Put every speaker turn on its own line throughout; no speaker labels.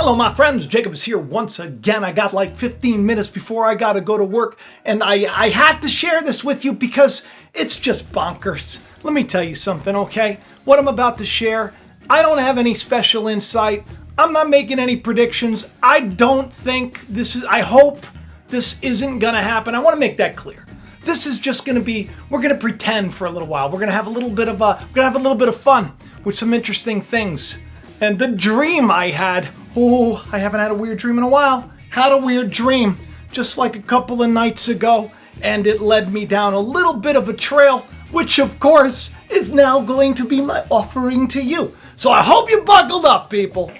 Hello my friends, Jacob is here once again. I got like 15 minutes before I gotta go to work, and I had to share this with you because it's just bonkers. Let me tell you something, okay? What I'm about to share, I don't have any special insight. I'm not making any predictions. I hope this isn't gonna happen. I wanna make that clear. This is just gonna be, we're gonna pretend for a little while. We're gonna have a little bit of fun with some interesting things. And the dream I had, I haven't had a weird dream in a while. Had a weird dream just like a couple of nights ago, and it led me down a little bit of a trail, which of course is now going to be my offering to you. So I hope you buckled up, people.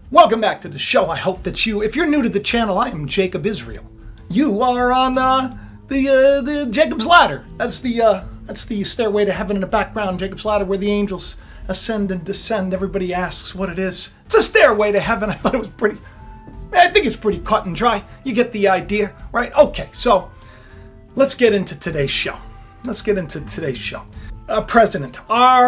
Welcome back to the show. I hope that if you're new to the channel, I am Jacob Israel. You are on the Jacob's Ladder. That's the stairway to heaven in the background, Jacob's Ladder, where the angels ascend and descend. Everybody asks what it is. It's a stairway to heaven. I thought it was I think it's pretty cut and dry. You get the idea, right? Okay, so let's get into today's show. Our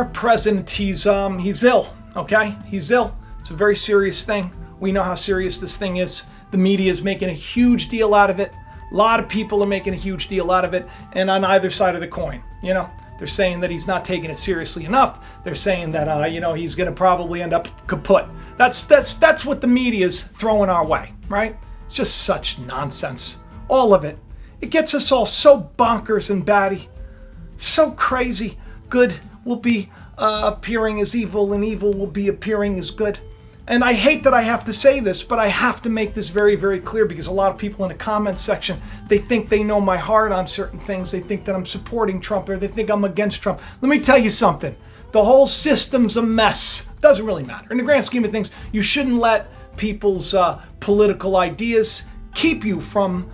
president, he's ill, okay? He's ill. It's a very serious thing. We know how serious this thing is. The media is making a huge deal out of it. A lot of people are making a huge deal out of it. And on either side of the coin, they're saying that he's not taking it seriously enough. They're saying that, he's going to probably end up kaput. That's what the media is throwing our way, right? It's just such nonsense. All of it. It gets us all so bonkers and batty. So crazy. Good will be appearing as evil, and evil will be appearing as good. And I hate that I have to say this, but I have to make this very, very clear, because a lot of people in the comments section, they think they know my heart on certain things. They think that I'm supporting Trump, or they think I'm against Trump. Let me tell you something. The whole system's a mess. Doesn't really matter. In the grand scheme of things, you shouldn't let people's political ideas keep you from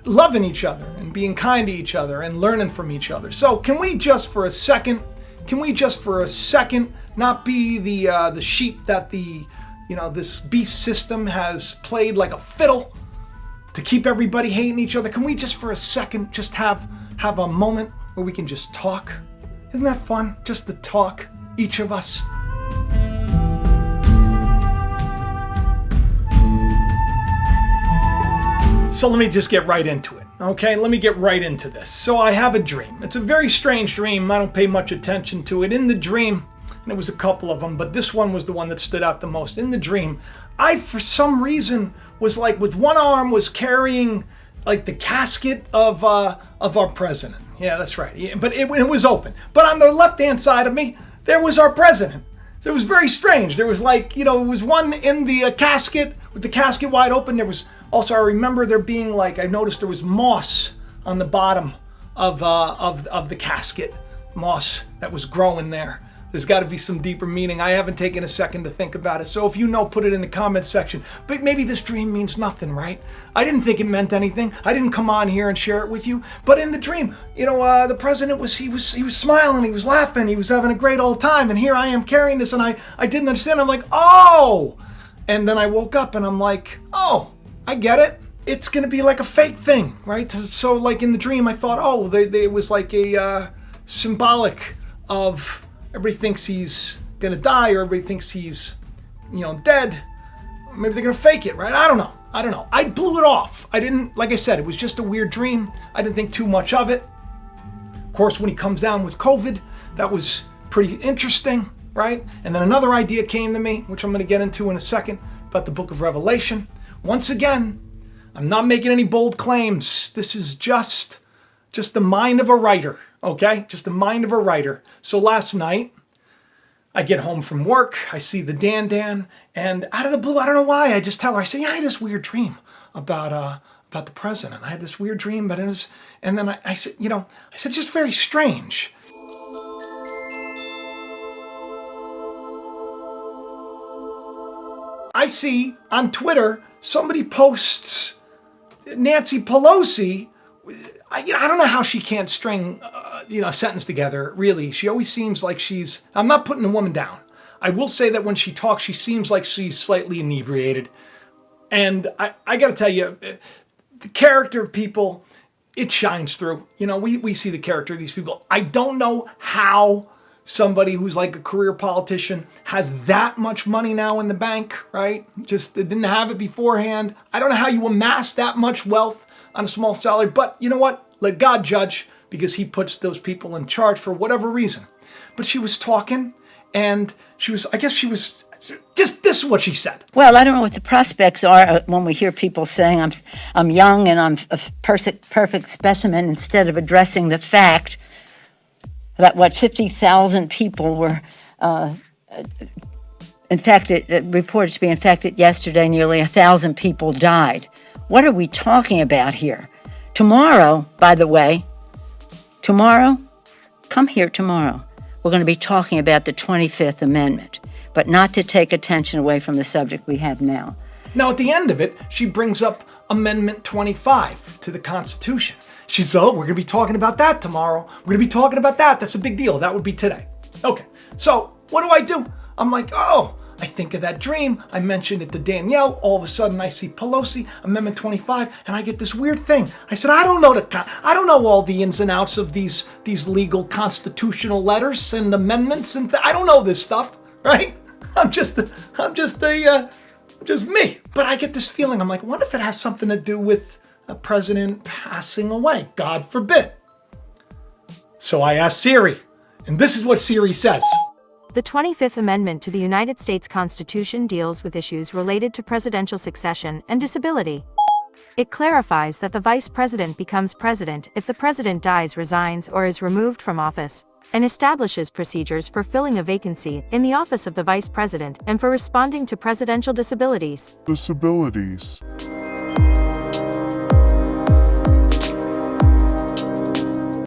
loving each other and being kind to each other and learning from each other. So can we just for a second not be the sheep that this beast system has played like a fiddle to keep everybody hating each other? Can we just for a second just have a moment where we can just talk? Isn't that fun? Just to talk, each of us. So let me just get right into it. Okay, let me get right into this. So I have a dream. It's a very strange dream. I don't pay much attention to it. In the dream, and it was a couple of them, but this one was the one that stood out the most. In the dream, I, for some reason, was like with one arm was carrying like the casket of our president. Yeah, that's right. Yeah, but it was open. But on the left-hand side of me, there was our president. So it was very strange. There was like, it was one in the casket with the casket wide open. There was also, I remember there being like, I noticed there was moss on the bottom of the casket. Moss that was growing there. There's got to be some deeper meaning. I haven't taken a second to think about it. So if you know, put it in the comments section. But maybe this dream means nothing, right? I didn't think it meant anything. I didn't come on here and share it with you. But in the dream, the president was smiling, he was laughing, he was having a great old time. And here I am carrying this, and I didn't understand. I'm like, oh! And then I woke up and I'm like, oh, I get it. It's going to be like a fake thing, right? So like in the dream, I thought, oh, it was like a symbolic of everybody thinks he's going to die, or everybody thinks he's, dead. Maybe they're going to fake it, right? I don't know. I blew it off. I didn't, like I said, it was just a weird dream. I didn't think too much of it. Of course, when he comes down with COVID, that was pretty interesting, right? And then another idea came to me, which I'm going to get into in a second, about the book of Revelation. Once again, I'm not making any bold claims. This is just the mind of a writer, okay? Just the mind of a writer. So last night, I get home from work, I see the Dan, and out of the blue, I don't know why, I just tell her, I say, yeah, I had this weird dream about the president. I had this weird dream, but and then I said, just very strange. I see on Twitter, somebody posts Nancy Pelosi. I don't know how she can't string, a sentence together, really. She always seems like I'm not putting the woman down. I will say that when she talks, she seems like she's slightly inebriated. And I got to tell you, the character of people it shines through. We see the character of these people. I don't know how somebody who's like a career politician has that much money now in the bank, right? Just didn't have it beforehand. I don't know how you amass that much wealth on a small salary, but you know what? Let God judge, because he puts those people in charge for whatever reason. But she was talking, and this is what she said.
Well, I don't know what the prospects are when we hear people saying I'm young and I'm a perfect specimen, instead of addressing the fact that 50,000 people were infected, reported to be infected yesterday. Nearly 1,000 people died. What are we talking about here? Tomorrow, by the way, come here tomorrow. We're going to be talking about the 25th Amendment, but not to take attention away from the subject we have now.
Now, at the end of it, she brings up Amendment 25 to the Constitution. She says, we're going to be talking about that tomorrow. We're going to be talking about that. That's a big deal. That would be today. Okay, so what do? I'm like, I think of that dream. I mentioned it to Danielle. All of a sudden, I see Pelosi, Amendment 25, and I get this weird thing. I said, I don't know all the ins and outs of these legal constitutional letters and amendments, and I don't know this stuff, right? I'm just me. But I get this feeling. I'm like, what if it has something to do with a president passing away? God forbid. So I asked Siri, and this is what Siri says.
The 25th Amendment to the United States Constitution deals with issues related to presidential succession and disability. It clarifies that the vice president becomes president if the president dies, resigns, or is removed from office, and establishes procedures for filling a vacancy in the office of the vice president and for responding to presidential disabilities.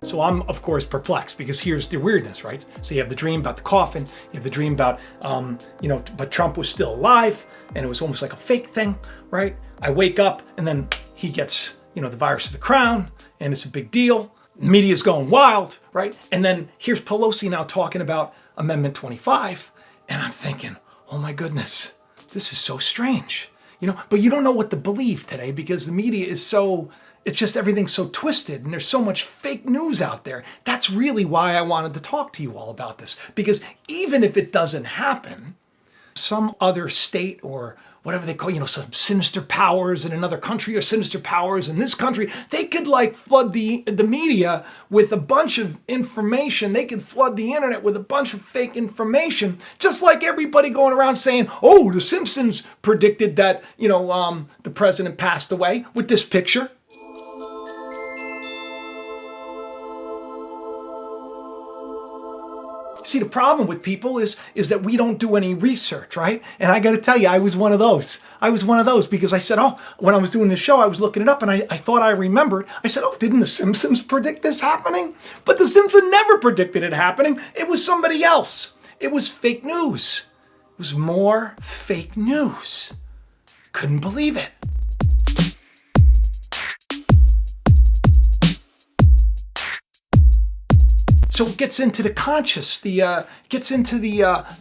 So I'm, of course, perplexed, because here's the weirdness, right? So you have the dream about the coffin, you have the dream about, but Trump was still alive, and it was almost like a fake thing, right? I wake up, and then he gets, the virus of the crown, and it's a big deal. The media's going wild, right? And then here's Pelosi now talking about Amendment 25, and I'm thinking, oh my goodness, this is so strange, But you don't know what to believe today, because the media is it's just everything's so twisted, and there's so much fake news out there. That's really why I wanted to talk to you all about this, because even if it doesn't happen, some other state or whatever they call, some sinister powers in another country or sinister powers in this country, they could flood the media with a bunch of information. They could flood the internet with a bunch of fake information, just like everybody going around saying, the Simpsons predicted that, the president passed away with this picture. See, the problem with people is that we don't do any research, right? And I got to tell you, I was one of those. Because I said, when I was doing this show, I was looking it up, and I thought I remembered. I said, didn't the Simpsons predict this happening? But the Simpsons never predicted it happening. It was somebody else. It was fake news. It was more fake news. Couldn't believe it. So it gets into the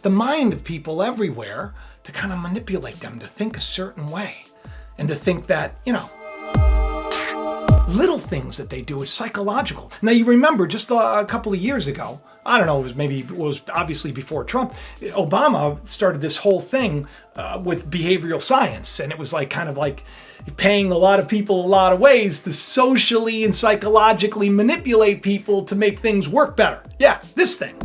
the mind of people everywhere, to kind of manipulate them to think a certain way, and to think that, little things that they do is psychological. Now, you remember just a couple of years ago, I don't know, it was obviously before Trump, Obama started this whole thing with behavioral science, and it was kind of paying a lot of people a lot of ways to socially and psychologically manipulate people to make things work better. Yeah, this thing.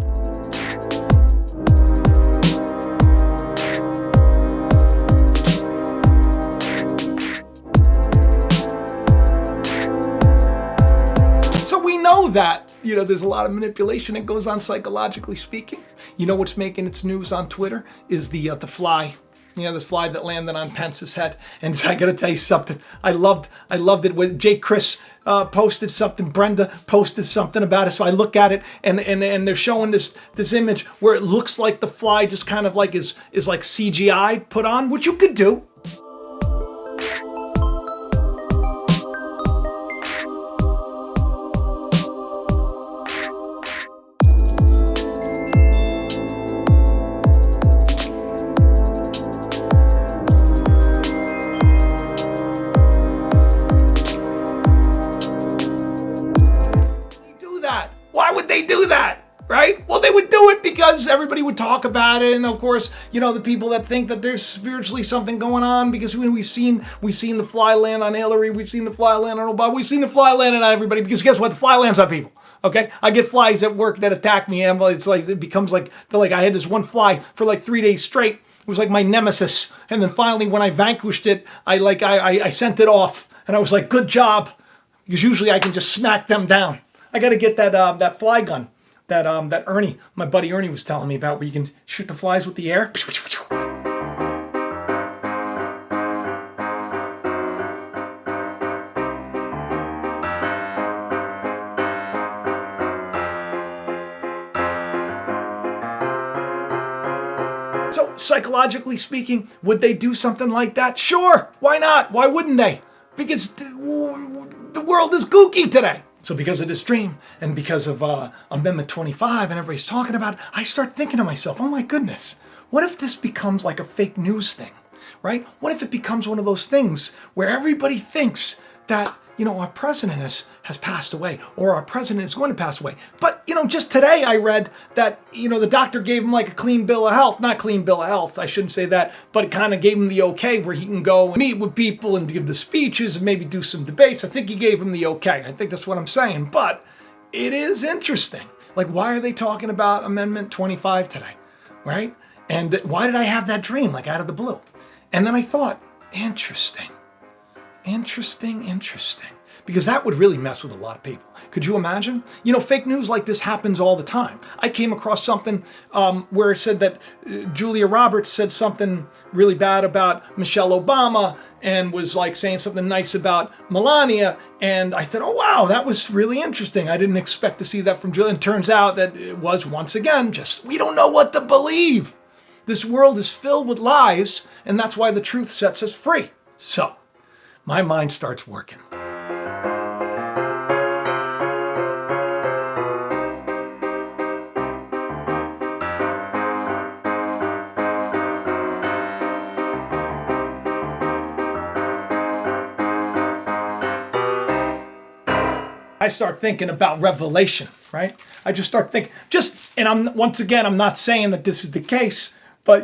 So we know that, there's a lot of manipulation that goes on psychologically speaking. What's making its news on Twitter is the fly. This fly that landed on Pence's head. And I got to tell you something. I loved it when Jake Chris posted something. Brenda posted something about it. So I look at it, and they're showing this image where it looks like the fly just kind of is like CGI put on, which you could do. they do that? Right? Well, they would do it because everybody would talk about it, and of course, the people that think that there's spiritually something going on, because we've seen the fly land on Hillary, we've seen the fly land on Obama, we've seen the fly land on everybody, because guess what? The fly lands on people. Okay? I get flies at work that attack me, and it's like, it becomes like, I had this one fly for like 3 days straight. It was like my nemesis, and then finally when I vanquished it, I sent it off, and I was like, good job, because usually I can just smack them down. I got to get that fly gun that Ernie, my buddy Ernie, was telling me about, where you can shoot the flies with the air. So psychologically speaking, would they do something like that? Sure. Why not? Why wouldn't they? Because the world is kooky today. So because of this dream, and because of Amendment 25, and everybody's talking about it, I start thinking to myself, oh my goodness, what if this becomes like a fake news thing, right? What if it becomes one of those things where everybody thinks that, our president has passed away, or our president is going to pass away. But, just today I read that, the doctor gave him like a clean bill of health, not clean bill of health, I shouldn't say that, but it kind of gave him the okay where he can go and meet with people and give the speeches and maybe do some debates. I think he gave him the okay. I think that's what I'm saying. But it is interesting. Like, why are they talking about Amendment 25 today, right? And why did I have that dream, like out of the blue? And then I thought, interesting. Because that would really mess with a lot of people. Could you imagine? Fake news like this happens all the time. I came across something where it said that Julia Roberts said something really bad about Michelle Obama and was like saying something nice about Melania. And I thought, oh wow, that was really interesting. I didn't expect to see that from Julia. And turns out that it was, once again, just, we don't know what to believe. This world is filled with lies, and that's why the truth sets us free. So, my mind starts working. I start thinking about Revelation, right? I just start thinking, and I'm not saying that this is the case, but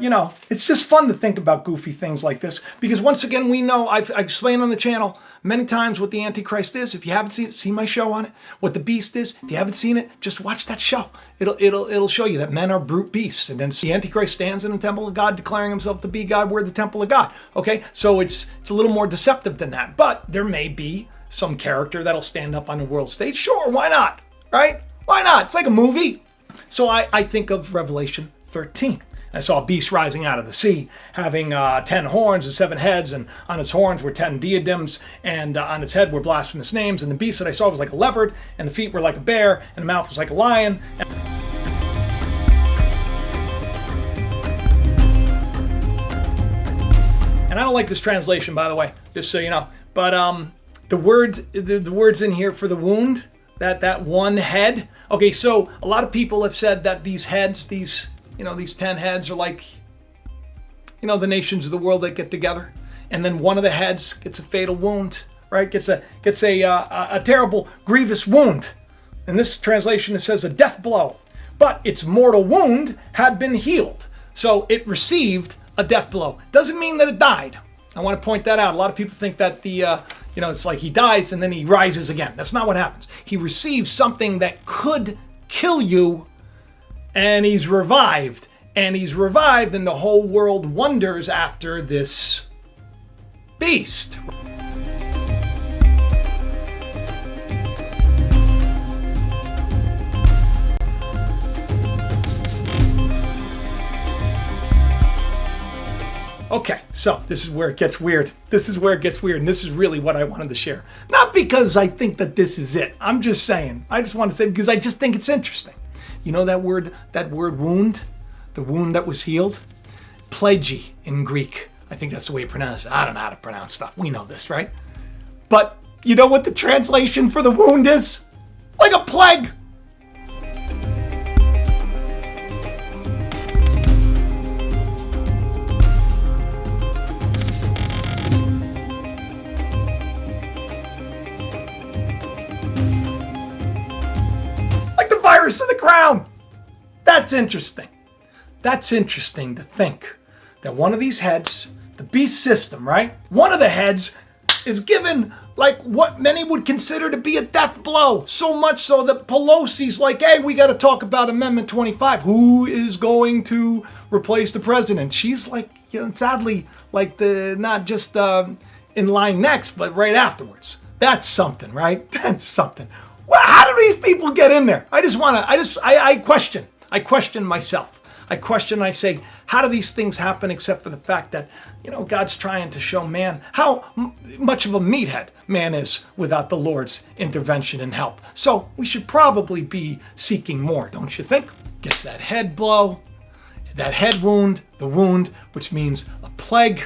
it's just fun to think about goofy things like this, because once again, we know, I've explained on the channel many times what the Antichrist is. If you haven't seen it, see my show on it. What the beast is, if you haven't seen it, just watch that show. It'll show you that men are brute beasts, and then the Antichrist stands in the temple of God, declaring himself to be God. We're the temple of God. Okay, so it's a little more deceptive than that, but there may be some character that'll stand up on the world stage. Sure, why not? Right? Why not? It's like a movie. So I think of Revelation 13. I saw a beast rising out of the sea, having 10 horns and 7 heads, and on its horns were 10 diadems, and on its head were blasphemous names. And the beast that I saw was like a leopard, and the feet were like a bear, and the mouth was like a lion. And I don't like this translation, by the way, just so you know. But the words in here for the wound, that one head. Okay, so a lot of people have said that these heads, these 10 heads are like, the nations of the world that get together, and then one of the heads gets a fatal wound, right? Gets a terrible, grievous wound. In this translation, it says a death blow, but its mortal wound had been healed, so it received a death blow. Doesn't mean that it died. I want to point that out. A lot of people think that it's like he dies and then he rises again. That's not what happens. He receives something that could kill you, and he's revived. And the whole world wonders after this beast. Okay, so this is where it gets weird. And this is really what I wanted to share. Not because I think that this is it. I'm just saying. I just want to say because I just think it's interesting. You know that word wound? The wound that was healed? Plegi in Greek. I think that's the way you pronounce it. I don't know how to pronounce stuff. We know this, right? But you know what the translation for the wound is? Like a plague. heirs to the crown. That's interesting. That's interesting to think that one of these heads, the beast system, right? One of the heads is given like what many would consider to be a death blow. So much so that Pelosi's like, hey, we got to talk about Amendment 25. Who is going to replace the president? She's like, sadly, like the not just in line next, but right afterwards. That's something, right? That's something. Well, how do these people get in there? I question myself. I question, I say, how do these things happen except for the fact that, God's trying to show man how much of a meathead man is without the Lord's intervention and help. So we should probably be seeking more, don't you think? Gets that head blow, that head wound, the wound, which means a plague.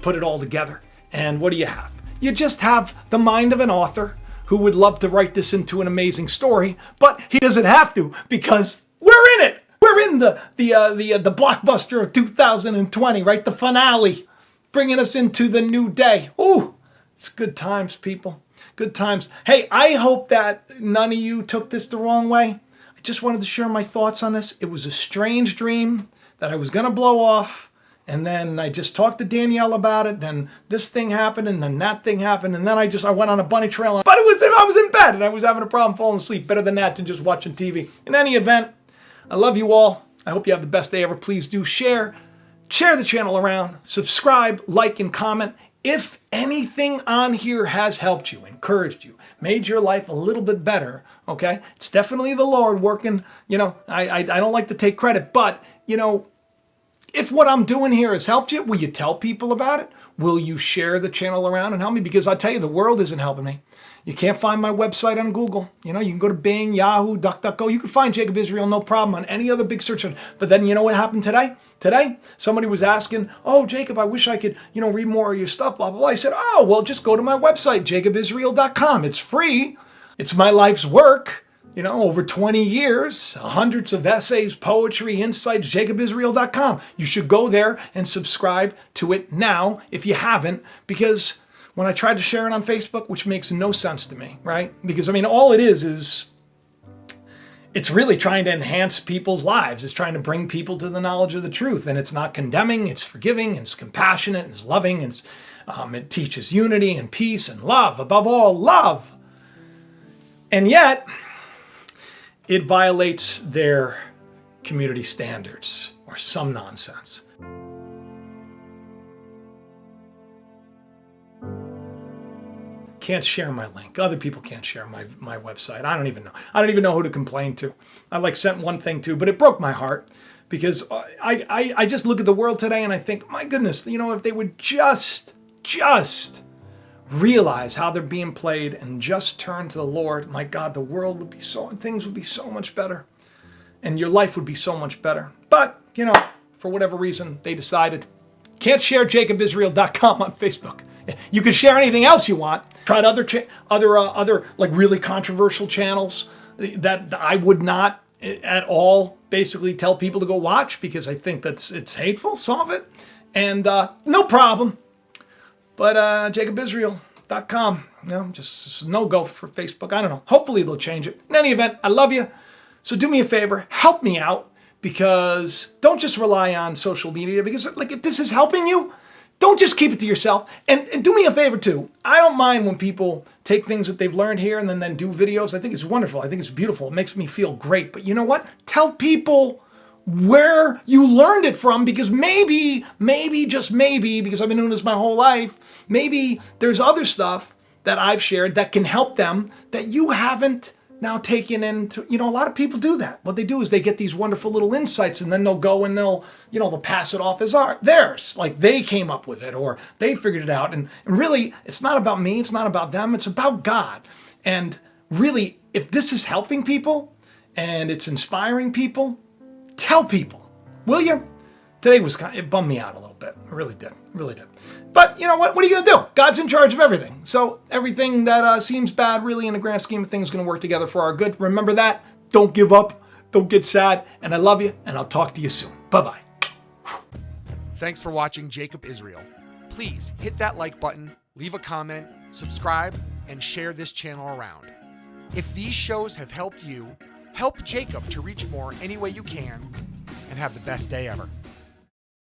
Put it all together, and what do you have? You just have the mind of an author who would love to write this into an amazing story, but he doesn't have to because we're in it. We're in the blockbuster of 2020, right? The finale, bringing us into the new day. Ooh, it's good times, people. Good times. Hey, I hope that none of you took this the wrong way. I just wanted to share my thoughts on this. It was a strange dream that I was going to blow off. And then I just talked to Danielle about it. Then this thing happened, and then that thing happened, and then I went on a bunny trail. But I was in bed, and I was having a problem falling asleep. Better than that than just watching TV. In any event, I love you all. I hope you have the best day ever. Please do share the channel around, subscribe, like, and comment. If anything on here has helped you, encouraged you, made your life a little bit better, okay? It's definitely the Lord working. I don't like to take credit, but if what I'm doing here has helped you, will you tell people about it? Will you share the channel around and help me? Because I tell you, the world isn't helping me. You can't find my website on Google. You can go to Bing, Yahoo, DuckDuckGo. You can find Jacob Israel, no problem, on any other big search engine. But then you know what happened today? Today, somebody was asking, oh, Jacob, I wish I could, read more of your stuff, blah, blah, blah. I said, oh, well, just go to my website, jacobisrael.com. It's free. It's my life's work. Over 20 years, hundreds of essays, poetry, insights, jacobisrael.com. You should go there and subscribe to it now if you haven't, because when I tried to share it on Facebook, which makes no sense to me, right? Because, all it is it's really trying to enhance people's lives. It's trying to bring people to the knowledge of the truth. And it's not condemning, it's forgiving, it's compassionate, it's loving, it teaches unity and peace and love, above all, love. And yet, it violates their community standards or some nonsense. Can't share my link. Other people can't share my website. I don't even know. I don't even know who to complain to. I sent one thing to, but it broke my heart because I just look at the world today and I think, my goodness, if they would just realize how they're being played and just turn to the Lord, my God, the world would be things would be so much better and your life would be so much better. But, for whatever reason, they decided, can't share jacobisrael.com on Facebook. You can share anything else you want. Tried other like really controversial channels that I would not at all basically tell people to go watch because I think it's hateful, some of it. And no problem. But jacobisrael.com, just no-go for Facebook. I don't know. Hopefully they'll change it. In any event, I love you. So do me a favor. Help me out because don't just rely on social media because if this is helping you, don't just keep it to yourself. And do me a favor too. I don't mind when people take things that they've learned here and then do videos. I think it's wonderful. I think it's beautiful. It makes me feel great. But you know what? Tell people where you learned it from because maybe, just maybe, because I've been doing this my whole life, maybe there's other stuff that I've shared that can help them that you haven't now taken into, a lot of people do that. What they do is they get these wonderful little insights and then they'll go and they'll pass it off as theirs. Like they came up with it or they figured it out. And really, it's not about me. It's not about them. It's about God. And really, if this is helping people and it's inspiring people, tell people, will you? Today it bummed me out a little bit. It really did. It really did. But you know what? What are you going to do? God's in charge of everything. So everything that seems bad, really, in the grand scheme of things, is going to work together for our good. Remember that. Don't give up. Don't get sad. And I love you. And I'll talk to you soon. Bye-bye.
Thanks for watching Jacob Israel. Please hit that like button, leave a comment, subscribe, and share this channel around. If these shows have helped you, help Jacob to reach more any way you can, and have the best day ever.